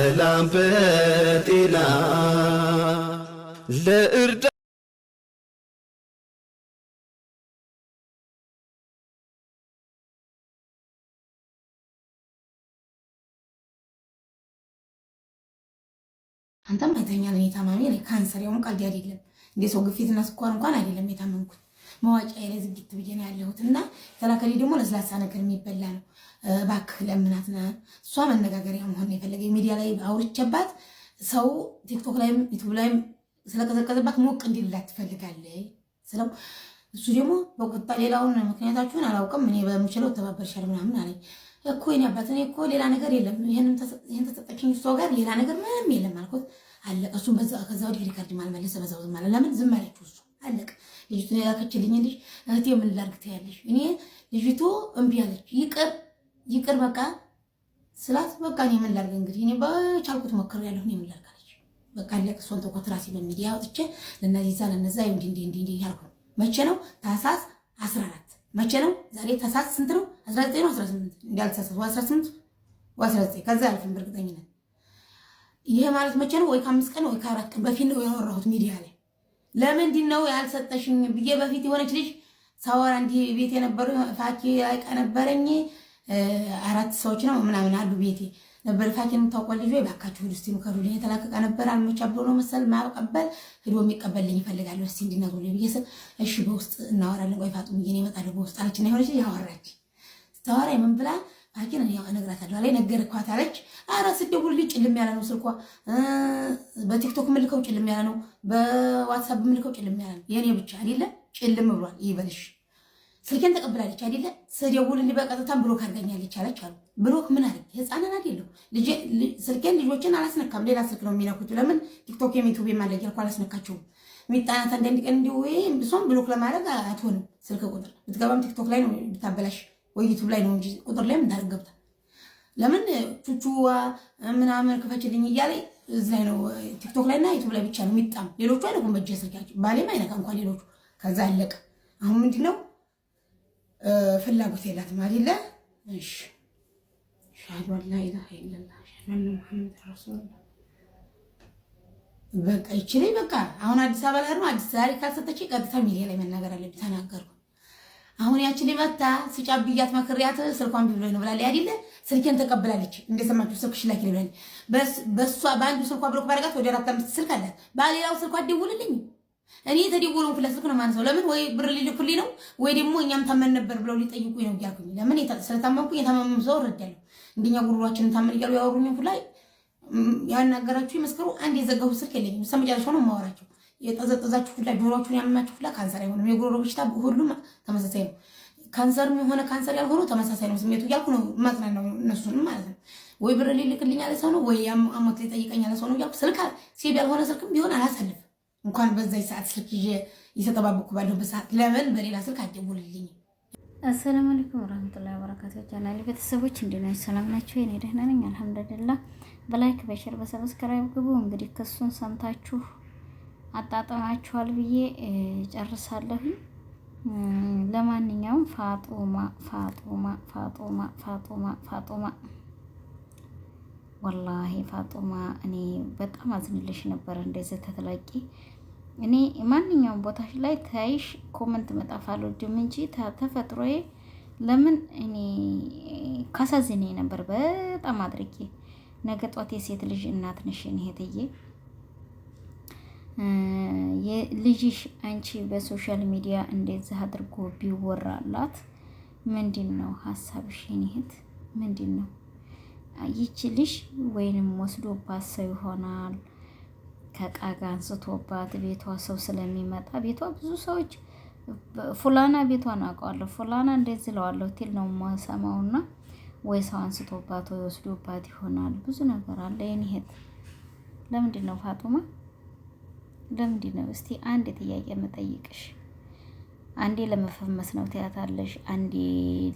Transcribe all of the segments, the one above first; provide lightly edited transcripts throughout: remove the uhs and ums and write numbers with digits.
በሰላም በጤና ለእርዳ አንተም አይተኛል። እኔ ታማሚ ነኝ ካንሰር ያውም ቀልድ አይደለም። እንደ ሰው ግፊትና ስኳር እንኳን አይደለም የታመምኩት። መዋጫ ላይ ዝግት ብዬ ነው ያለሁት እና ተላከሊ ደግሞ ለስላሳ ነገር የሚበላ ነው። እባክህ ለምናትና እሷ መነጋገሪያ መሆን የፈለገ ሚዲያ ላይ አውርቼባት ሰው ቲክቶክ ላይም ዩቲዩብ ላይም ስለቀዘቀዘባት ሞቅ እንዲልላት ትፈልጋለች ስለው እሱ ደግሞ በቁጣ ሌላውን ምክንያታችሁን አላውቅም እኔ በምችለው ተባበርሻለሁ ምናምን አለኝ። እኮ እኔ አባት እኔ እኮ ሌላ ነገር የለም ይሄን ተሰጠችኝ እሷ ጋር ሌላ ነገር ምንም የለም አልኩት። አለቀ። እሱም ከዛ ወዲህ ሪካርድ ማልመለሰ በዛው ዝም አለ። ለምን ዝም አለችው? እሱ አለቀ። ልጅቱ የላከችልኝ ልጅ እህቴ ምን ላድርግ ትያለሽ? እኔ ልጅቱ እምቢ አለች። ይቅር በቃ ስላት በቃ እኔ ምን ላድርግ እንግዲህ እኔ በቻልኩት ሞክሬያለሁ እኔ ምን ላድርግ አለች። በቃ አለቀ። እሷን ተቆት ራሴ በሚዲያ አውጥቼ ለነዚህዛ ለነዛ እንዲህ ያልኩ መቼ ነው? ታህሳስ 14 መቼ ነው? ዛሬ ታህሳስ ስንት ነው? 19 ነው 18 እንዳልተሳሳት 18 19 ከዛ አልፈን በእርግጠኝነት ይሄ ማለት መቼ ነው? ወይ ከ5 ቀን ወይ ከ4 ቀን በፊት ነው ያወራሁት ሚዲያ ላይ። ለምንድን ነው ያልሰጠሽኝ ብዬ በፊት የሆነች ልጅ ሳወራ እንዲህ ቤት የነበሩ ፋኪ አይቀ ነበረኝ 4 ሰዎች ነው ምናምን አሉ ቤቴ ነበር። ፋኪን የምታውቀው ልጅ ወይ ባካችሁ እስቲ ምከሩልኝ የተላቀቀ ነበር አልመቻ ብሎ ነው መሰል ማቀበል ሄዶ የሚቀበልኝ ይፈልጋሉ እስቲ እንዲነግሩልኝ ብዬ ስል እሺ በውስጥ እናወራለን ቆይ ፋጡ ምን ይመጣል በውስጥ አለችና የሆነች ያወራች ስታወራ ምን ብላ ፋኪን እኔ እነግራታለሁ አለኝ ነገርኳት አለች። ኧረ ስደውልልኝ ጭልም ያለ ነው ስልኳ በቲክቶክ ምልከው ጭልም ያለ ነው በዋትስአፕ ምልከው ጭልም ያለ ነው የኔ ብቻ አይደለ ጭልም ብሏል ይበልሽ። ስልኬን ተቀብላለች አይደለ ስደውልልኝ በቀጥታም ብሎክ አድርጋኛለች አለች አሉ። ብሎክ ምን አለ ህፃናት አይደለም ስልኬን ልጆችን አላስነካም ሌላ ስልክ ነው የሚነኩት። ለምን ቲክቶክ ዩቲዩብ የማለጅ አልኩ አላስነካቸውም። የሚጣናት አንዳንድ ቀን እንዲሁ ወይ እሷም ብሎክ ለማድረግ አትሆንም። ስልክ ቁጥር ብትገባም ቲክቶክ ላይ ነው ብታበላሽ ወይ ዩቲዩብ ላይ ነው እንጂ ቁጥር ላይ ምን ታርገብታ ለምን ቹቹዋ ምናምን ክፈችልኝ እያለ እዚህ ላይ ነው ቲክቶክ ላይና ዩቲዩብ ላይ ብቻ ነው የሚጣም። ሌሎቹ አይነቁም በእጅ ስልካቸው ባሌም አይነካ እንኳን ሌሎቹ። ከዛ አለቀ። አሁን ምንድነው ፍላጎት የላትም አይደለ? እሺ ሻሂድ ወላሂ ኢላሀ ኢለላህ ሻሂድ ሙሐመድ ረሱሉላህ በቃ ይችላል። በቃ አሁን አዲስ አበባ ላይ ነው አዲስ ዛሬ ካልሰጠች ቀጥታ ሚዲያ ላይ መናገር አለብኝ። ተናገርኩ። አሁን ያቺን መታ ስጫብያት መክሪያት ስልኳን ቢብሎኝ ነው ብላለች አይደለ? ስልኬን ተቀብላለች። እንደሰማችሁ ስልክሽ ላኪ ብላለች። በሷ በአንዱ ስልኳ ብሎክ ባረጋት ወደ 4-5 ስልክ አላት። ባሌላው ስልኳ ደውልልኝ እኔ የተደወለውን ሁለት ስልክ ነው ማንሰው። ለምን ወይ ብር ሊልኩልኝ ነው ወይ ደግሞ እኛም ታመን ነበር ብለው ሊጠይቁኝ ነው እያልኩኝ ለምን ስለታመምኩኝ የታመመም ሰው እረዳለሁ። እንደኛ ጉሮሯችንን ታመን እያሉ ያወሩኝ ሁላ ያናገራችሁ ይመስክሩ። አንድ የዘጋሁ ስልክ የለኝም። ሰምጃለሽ ነው የማወራቸው። የጠዘጠዛችሁ ሁላ ጆሮአችሁን ያመማችሁ ሁላ ካንሰር አይሆንም። የጉሮሮ በሽታ ሁሉም ተመሳሳይ ነው። ካንሰርም የሆነ ካንሰር ያልሆነው ተመሳሳይ ነው ስሜቱ እያልኩ ነው ማጽናናው እነሱንም ማለት ነው። ወይ ብር ሊልክልኝ ያለ ሰው ነው ወይ አሞት ሊጠይቀኝ ያለ ሰው ነው እያልኩ ስልክ ሲብ ያልሆነ ስልክም ቢሆን አላሳልፍም። እንኳን በዛይ ሰዓት ስልክ ይዤ እየተጠባበቅኩ ባለሁበት ሰዓት ለምን በሌላ ስልክ አትደውልልኝ? አሰላሙ አለይኩም ወራህመቱላሂ ወበረካቱሁ። ቻናሌ ቤተሰቦች እንዴት ናችሁ? ሰላም ናችሁ? እኔ ደህና ነኝ አልሐምዱሊላህ። በላይክ በሸር በሰብስክራይብ ግቡ። እንግዲህ ክሱን ሰምታችሁ አጣጣማችኋል ብዬ ጨርሳለሁ። ለማንኛውም ፋጡማ ወላሂ ፋጡማ እኔ በጣም አዝንልሽ ነበር እንደዚህ ተተላቂ። እኔ ማንኛውም ቦታሽ ላይ ታይሽ ኮመንት መጣፍ አልወድም እንጂ ተፈጥሮዬ ለምን እኔ ካሳዝኔ ነበር በጣም አድርጌ። ነገ ጧት የሴት ልጅ እናት ነሽ እህትዬ። የልጅሽ አንቺ በሶሻል ሚዲያ እንደዚህ አድርጎ ቢወራላት ምንድነው ሐሳብሽ? እህት ምንድነው ይችልሽ? ወይንም ወስዶባት ሰው ይሆናል ከቃጋ አንስቶባት ቤቷ ሰው ስለሚመጣ ቤቷ ብዙ ሰዎች ፉላና ቤቷን አውቀዋለሁ ፉላና እንደዚህ ለዋለሁ ትል ነው የማሰማውና ወይ ሰው አንስቶባት ወይ ወስዶባት ይሆናል። ብዙ ነገር አለ የኔ እህት። ለምንድን ነው ፋጡማ ለምንድን ነው? እስቲ አንድ ጥያቄ መጠይቅሽ። አንዴ ለመፈመስ ነው ትያታለሽ፣ አንዴ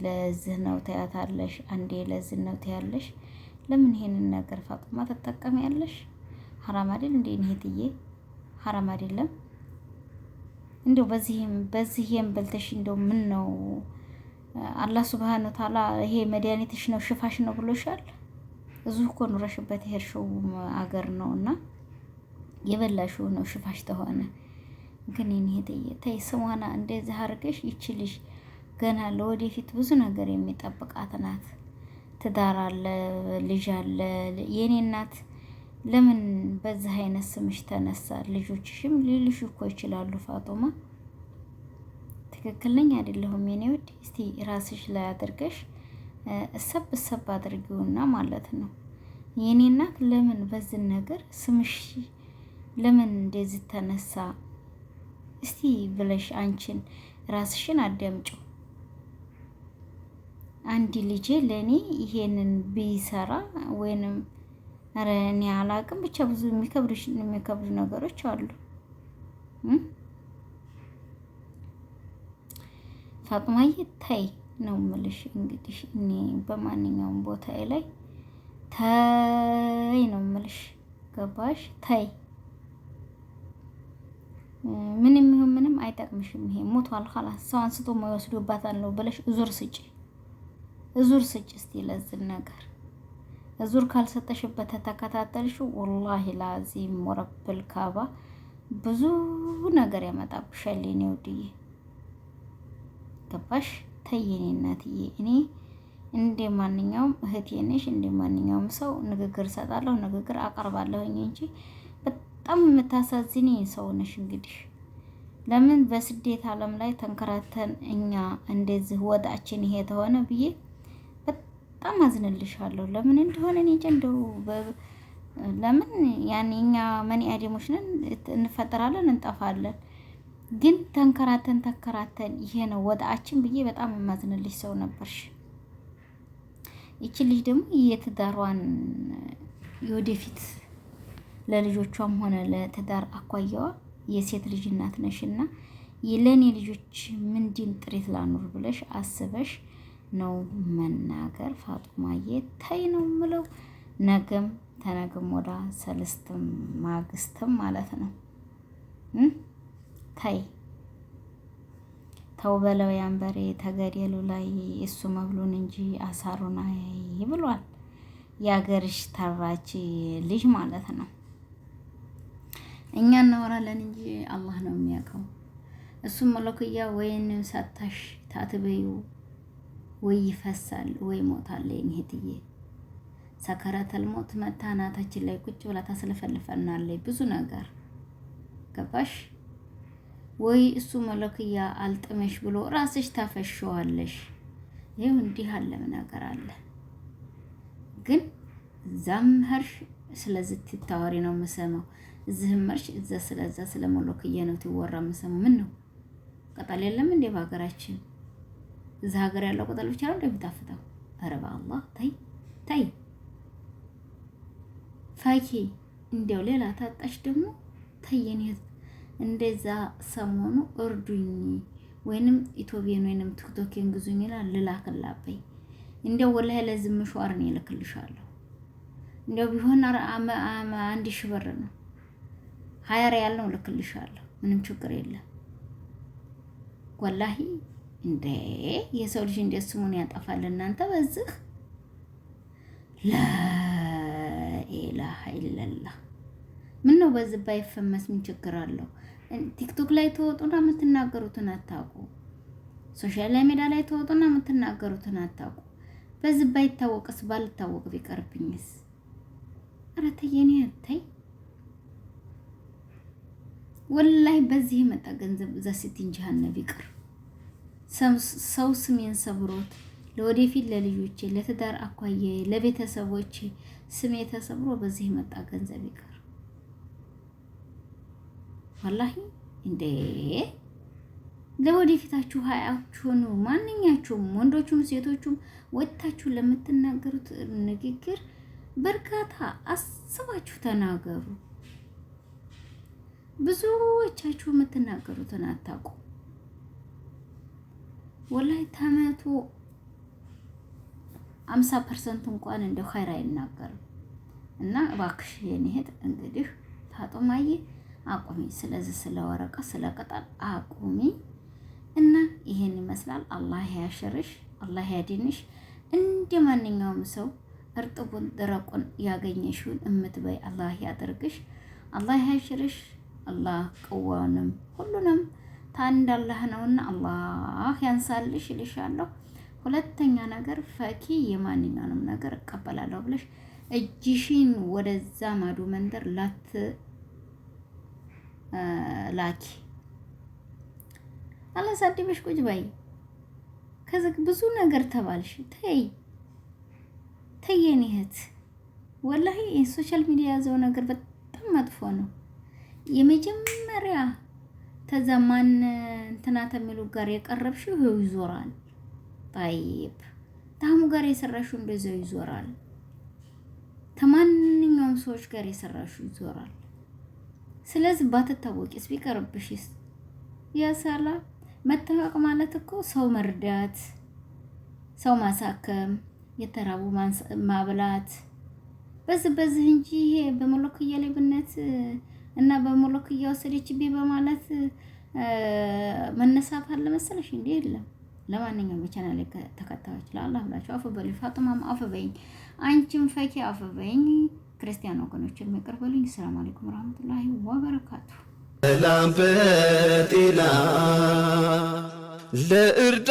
ለዚህ ነው ትያታለሽ፣ አንዴ ለዚህ ነው ትያለሽ። ለምን ይሄንን ነገር ፋጡማ ተጠቀሚያለሽ? ሐራም አይደል እንዴ እህትዬ? ሐራም አይደለም እንደው በዚህም በልተሽ እንደው ምን ነው አላህ ሱብሃነሁ ወተዓላ ይሄ መድኃኒትሽ ነው ሽፋሽ ነው ብሎሻል። እዚሁ እኮ ኑረሽበት የሄድሽው አገር ነውና የበላሽው ነው ሽፋሽ ተሆነ። ግን እኔ ተይ ስሟና እንደዚህ አድርገሽ ይችልሽ ገና ለወደፊት ብዙ ነገር የሚጠብቃት ናት። ትዳር አለ፣ ልጅ አለ። የኔ እናት ለምን በዚህ አይነት ስምሽ ተነሳ? ልጆችሽም ሊልሽ እኮ ይችላሉ። ፋጡማ ትክክል ነኝ አይደለሁም? የኔ ውድ እስቲ ራስሽ ላይ አድርገሽ እሰብ አድርጊውና ማለት ነው። የኔ እናት ለምን በዚህ ነገር ስምሽ ለምን እንደዚህ ተነሳ? እስቲ ብለሽ አንቺን ራስሽን አዳምጪው። አንድ ልጄ ለኔ ይሄንን ቢሰራ ወይንም ኧረ እኔ አላቅም ብቻ ብዙ የሚከብዱ ነገሮች አሉ። ፋጡማዬ ታይ ነው የምልሽ። እንግዲህ እኔ በማንኛውም ቦታ ላይ ታይ ነው የምልሽ። ገባሽ? ታይ ምንም ይሁን ምንም አይጠቅምሽም። ይሄ ሞቷል خلاص ሰው አንስቶ ማይወስዶባታል ነው ብለሽ እዙር ስጪ እስቲ ለዚህ ነገር እዙር ካልሰጠሽበት ተከታተልሽው ወላሂ ላዚም ወረብል ካባ ብዙ ነገር ያመጣብሻል። የኔ ውድዬ ገባሽ? ተይኔ እናትዬ እኔ እንደ ማንኛውም እህቴ ነሽ፣ እንደ ማንኛውም ሰው ንግግር እሰጣለሁ፣ ንግግር አቀርባለሁኝ እንጂ በጣም የምታሳዝኒ ሰው ነሽ። እንግዲህ ለምን በስደት ዓለም ላይ ተንከራተን እኛ እንደዚህ ወጣችን ይሄ ተሆነ ብዬ በጣም አዝንልሻለሁ። ለምን እንደሆነ እኔ እንደው ለምን ያኔ እኛ መኒ አደሞች ነን፣ እንፈጠራለን፣ እንጠፋለን። ግን ተንከራተን ይሄ ነው ወጣችን ብዬ በጣም የማዝንልሽ ሰው ነበርሽ። ይቺ ልጅ ደግሞ የትዳሯን የወደፊት ለልጆቿም ሆነ ለትዳር አኳያዋ የሴት ልጅ እናት ነሽና ለኔ ልጆች ምንድን ጥሪት ላኑር ብለሽ አስበሽ ነው መናገር። ፋጡማዬ ታይ ነው የምለው። ነገም ተነገም ወዳ ሰልስትም ማግስትም ማለት ነው። ታይ ተው በለው ያንበሬ ተገደሉ ላይ እሱ መብሉን እንጂ አሳሩን አይ ብሏል የአገርሽ ተራች ልጅ ማለት ነው። እኛ እናወራለን እንጂ አላህ ነው የሚያውቀው። እሱም መለኩያ ወይን ሰታሽ ታትበዩ ወይ ይፈሳል ወይ ሞታል። እህትዬ ሰከረተል ሞት መታናታችን ላይ ቁጭ ብላ ታስለፈልፈናለች ብዙ ነገር ገባሽ ወይ? እሱ መለኩያ አልጥመሽ ብሎ ራስሽ ታፈሽዋለሽ። ይሄው እንዲህ አለ ነገር አለ። ግን እዛም ሄርሽ ስለዚህ ትታወሪ ነው የምሰማው፣ እዚህም ሄርሽ እዛ ስለዛ ስለመለኩያ ነው ትወራ የምሰማው። ምን ነው ቅጠል የለም እንዴ በሀገራችን? እዛ ሀገር ያለው ቅጠል ብቻ ነው እንደሚጣፍጠው? ኧረ በአላህ ታይ ፋኪ እንዲያው ሌላ ታጣሽ ደግሞ ተየኔ እንደዛ ሰሞኑ እርዱኝ ወይንም ኢትዮጵያን ወይንም ቲክቶክን ግዙኝ ይላል ልላክላበይ። እንዲያው ወላሂ ለዝም ሸዋር ነው እልክልሻለሁ። እንዲያው ቢሆን 1000 ብር ነው 20 ሪያል ነው እልክልሻለሁ። ምንም ችግር የለም ወላሂ። እንዴ የሰው ልጅ እንደ ስሙን ያጠፋል። እናንተ በዚህ ላኢላሃ ኢላላህ ምን ነው በዚህ ባይፈመስ ምን ችግር አለው? ቲክቶክ ላይ ተወጡና የምትናገሩትን አታውቁ። ሶሻል ሚዲያ ላይ ተወጡና የምትናገሩትን አታውቁ። በዚህ ባይታወቅስ ባልታወቅ ቢቀርብኝስ? ኧረ ተይ የኔ አታይ ወላሂ በዚህ መጣ ገንዘብ ዘሲቲን ጀሃነም ይቅር። ሰው ስሜን ሰብሮት ለወደፊት ለልጆቼ ለትዳር አኳዬ ለቤተሰቦቼ ስሜ ተሰብሮ በዚህ መጣ ገንዘብ ይቅር። ወላሂ እንዴ ለወደፊታችሁ ሀያችሁን ማንኛችሁም ወንዶቹም ሴቶቹም ወጣችሁ ለምትናገሩት ንግግር በርካታ አስባችሁ ተናገሩ። ብዙዎቻችሁ የምትናገሩትን አታውቁ። ወላሂ ተመቶ 50% እንኳን እንደው ኸይር አይናገርም። እና እባክሽ የኔ እህት እንግዲህ ፋጡማዬ አቁሚ፣ ስለዚህ ስለወረቀ ስለቅጠል አቁሚ። እና ይሄን ይመስላል። አላህ ያሽርሽ፣ አላህ ያድንሽ። እንደ ማንኛውም ሰው እርጥቡን ደረቁን ያገኘሽውን እምትበይ አላህ ያደርግሽ። አላህ ያሽርሽ። አላህ ቀዋንም ሁሉንም ታንድ አላህ ነውና አላህ ያንሳልሽ እልሻለሁ። ሁለተኛ ነገር ፈኪ የማንኛውንም ነገር እቀበላለሁ ብለሽ እጅሽን ወደዛ ማዶ መንደር ላኪ። አላሳድበሽ ቁጭ በይ። ከዚህ ብዙ ነገር ተባልሽ። ተይ የኔ እህት ወላሂ ሶሻል ሚዲያ ያዘው ነገር በጣም መጥፎ ነው። የመጀመሪያ ተዛማን እንትና ተሚሉ ጋር የቀረብሽው ይኸው ይዞራል። طيب ታሙ ጋር የሰራሽው እንደዛው ይዞራል። ተማንኛውም ሰዎች ጋር የሰራሽው ይዞራል። ስለዚህ ባትታወቂስ ቢቀርብሽስ? ያሳላ መታወቅ ማለት እኮ ሰው መርዳት፣ ሰው ማሳከም፣ የተራቡ ማብላት በዚህ እንጂ ይሄ በመለክያ ሌብነት እና በመለክያ ወሰደችብኝ በማለት መነሳት አለ መሰለሽ እንዴ? የለም። ለማንኛውም በቻናሌ ተከታዮች ለአላህ ብላችሁ አፍ በሉ። ፋጡማም አፍ በይኝ፣ አንቺም ፈኪ አፍ በይኝ። ክርስቲያን ወገኖችን የሚቀርበልኝ። ሰላም አለይኩም ወራህመቱላሂ ወበረካቱ። ሰላም በጤና ለእርዳ